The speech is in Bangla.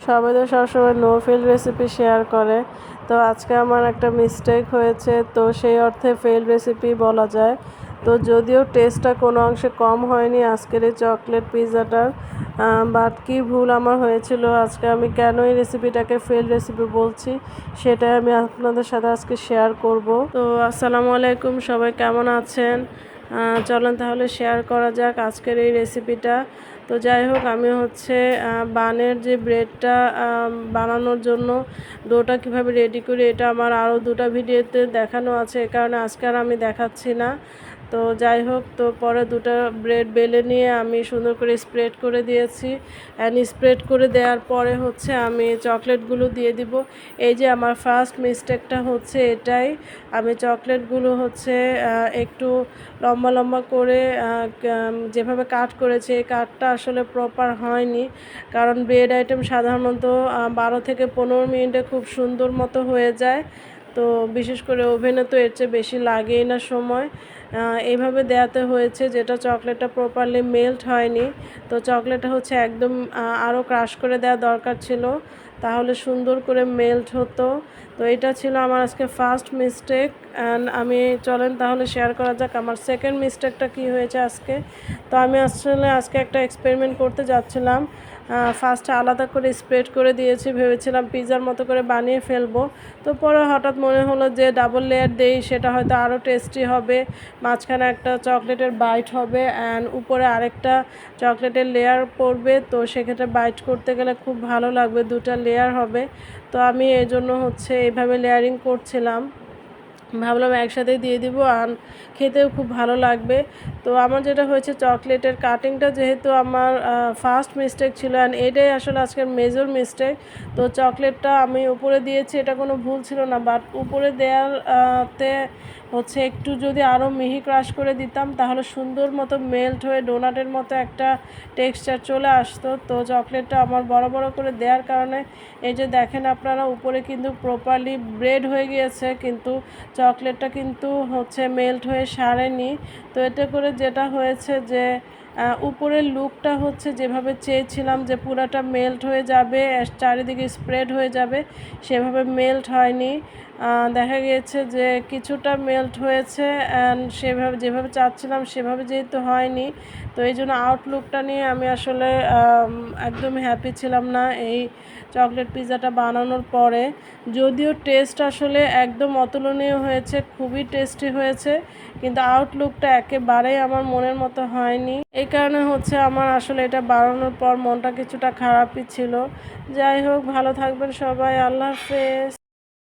সবাই তো সবসময় নো ফেল রেসিপি শেয়ার করে। তো আজকে আমার একটা মিস্টেক হয়েছে, তো সেই অর্থে ফেল রেসিপি বলা যায়। তো যদিও টেস্টটা কোনো অংশে কম হয়নি আজকের এই চকলেট পিৎজাটার, বাট কি ভুল আমার হয়েছিল, আজকে আমি কেন এই রেসিপিটাকে ফেল রেসিপি বলছি সেটাই আমি আপনাদের সাথে আজকে শেয়ার করব। তো আসসালামু আলাইকুম, সবাই কেমন আছেন? চলেন তাহলে শেয়ার করা যাক আজকের এই রেসিপিটা। তো যাই হোক, আমি হচ্ছে বানের যে ব্রেডটা বানানোর জন্য ডোটা কিভাবে রেডি করি, এটা আমার আরও দুটো ভিডিওতে দেখানো আছে, এ কারণে আজকে আর আমি দেখাচ্ছি না। তো যাই হোক, তো পরে দুটো ব্রেড বেলে নিয়ে আমি সুন্দর করে স্প্রেড করে দিয়েছি। স্প্রেড করে দেওয়ার পরে হচ্ছে আমি চকলেটগুলো দিয়ে দিব। এই যে আমার ফার্স্ট মিস্টেকটা হচ্ছে এটাই, আমি চকলেটগুলো হচ্ছে একটু লম্বা লম্বা করে যেভাবে কাট করেছে, এই কাটটা আসলে প্রপার হয়নি। কারণ ব্রেড আইটেম সাধারণত 12 থেকে 15 মিনিটে খুব সুন্দর মতো হয়ে যায়। তো বিশেষ করে ওভেনে তো এর চেয়ে বেশি লাগেই না সময়। এইভাবে দেওয়াতে হয়েছে যেটা চকলেটটা প্রপারলি মেল্ট হয়নি। তো চকলেটটা হচ্ছে একদম আরও ক্রাশ করে দেওয়া দরকার ছিল, তাহলে সুন্দর করে মেল্ট হতো। তো এটা ছিল আমার আজকে ফার্স্ট মিস্টেক। অ্যান্ড আমি চলেন তাহলে শেয়ার করা যাক আমার সেকেন্ড মিস্টেকটা কী হয়েছে আজকে। তো আমি আসলে আজকে একটা এক্সপেরিমেন্ট করতে যাচ্ছিলাম। ফার্স্টে আলাদা করে স্প্রেড করে দিয়েছি, ভেবেছিলাম পিৎজার মতো করে বানিয়ে ফেলবো। তো পরে হঠাৎ মনে হলো যে ডাবল লেয়ার দেই, সেটা হয়তো আরও টেস্টি হবে। মাঝখানে একটা চকলেটের বাইট হবে অ্যান্ড উপরে আরেকটা চকলেটের লেয়ার পড়বে, তো সেক্ষেত্রে বাইট করতে গেলে খুব ভালো লাগবে, দুটো লেয়ার হবে। তো আমি এই জন্য হচ্ছে এইভাবে লেয়ারিং করছিলাম, ভাবলাম একসাথে দিয়ে দিব আর খেতেও খুব ভালো লাগবে। তো আমার যেটা হয়েছে, চকলেটের কাটিংটা যেহেতু আমার ফার্স্ট মিস্টেক ছিল অ্যান্ড এটাই আসলে আজকের মেজর মিস্টেক। তো চকলেটটা আমি উপরে দিয়েছি, এটা কোনো ভুল ছিল না, বাট উপরে দেওয়ার তে হচ্ছে একটু যদি আরও মিহি ক্রাশ করে দিতাম তাহলে সুন্দর মতো মেল্ট হয়ে ডোনাটের মতো একটা টেক্সচার চলে আসতো। তো চকলেটটা আমার বড় বড় করে দেওয়ার কারণে এই যে দেখেন আপনারা, উপরে কিন্তু প্রপারলি ব্রেড হয়ে গিয়েছে, কিন্তু চকলেটটা কিন্তু হচ্ছে মেল্ট হয়ে সারেনি। তো এতে করে যেটা হয়েছে যে উপরের লুকটা হচ্ছে যেভাবে চেয়েছিলাম যে পুরাটা মেল্ট হয়ে যাবে, চারিদিকে স্প্রেড হয়ে যাবে, সেভাবে মেল্ট হয়নি। দেখা গিয়েছে যে কিছুটা মেল্ট হয়েছে অ্যান্ড সেভাবে যেভাবে চাচ্ছিলাম সেভাবে যেহেতু হয়নি, তো এই জন্য আউটলুকটা নিয়ে আমি আসলে একদম হ্যাপি ছিলাম না এই চকলেট পিৎজাটা বানানোর পরে। যদিও টেস্ট আসলে একদম অতুলনীয় হয়েছে, খুবই টেস্টি হয়েছে, কিন্তু আউটলুকটা একেবারেই আমার মনের মতো হয়নি। এই কারণে হচ্ছে আমার আসলে এটা বানানোর পর মনটা কিছুটা খারাপই ছিল। যাই হোক, ভালো থাকবেন সবাই, আল্লাহ হাফেজ।